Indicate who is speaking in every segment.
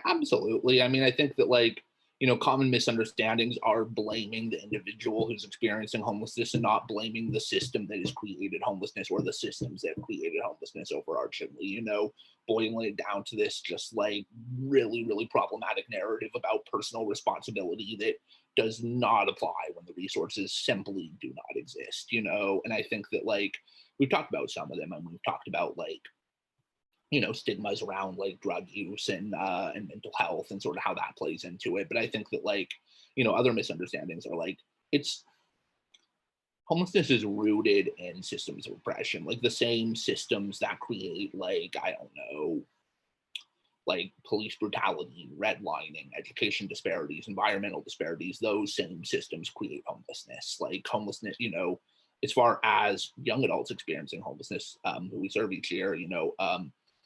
Speaker 1: Absolutely. I mean, I think that common misunderstandings are blaming the individual who's experiencing homelessness and not blaming the system that has created homelessness or the systems that have created homelessness overarchingly, boiling it down to this just really, really problematic narrative about personal responsibility that does not apply when the resources simply do not exist. And I think that we've talked about some of them and we've talked about stigmas around drug use and mental health and sort of how that plays into it. But I think that other misunderstandings are it's homelessness is rooted in systems of oppression, like the same systems that create I don't know, police brutality, redlining, education disparities, environmental disparities. Those same systems create homelessness. Homelessness, as far as young adults experiencing homelessness, who we serve each year,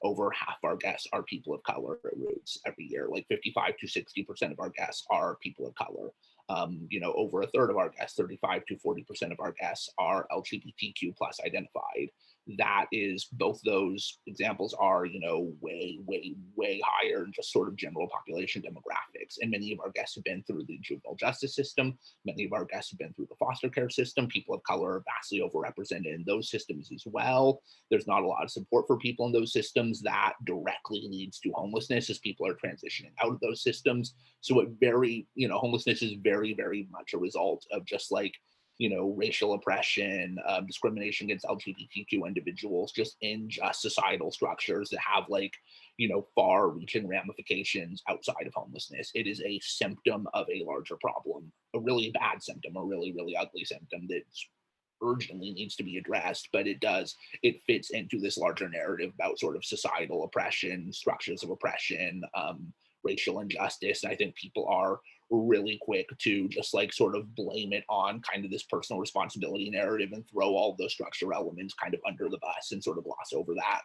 Speaker 1: over half our guests are people of color at Roots every year. Like 55 to 60% of our guests are people of color. Over a third of our guests, 35 to 40% of our guests are LGBTQ plus identified. That is, both those examples are, way, way, way higher than just sort of general population demographics. And many of our guests have been through the juvenile justice system. Many of our guests have been through the foster care system. People of color are vastly overrepresented in those systems as well. There's not a lot of support for people in those systems. That directly leads to homelessness as people are transitioning out of those systems. So homelessness is very, very much a result of just racial oppression, discrimination against LGBTQ individuals, just in just societal structures that have far-reaching ramifications outside of homelessness. It is a symptom of a larger problem, a really bad symptom, a really, really ugly symptom that urgently needs to be addressed, but it fits into this larger narrative about sort of societal oppression, structures of oppression, racial injustice. And I think people are really quick to just sort of blame it on kind of this personal responsibility narrative and throw all those structural elements kind of under the bus and sort of gloss over that.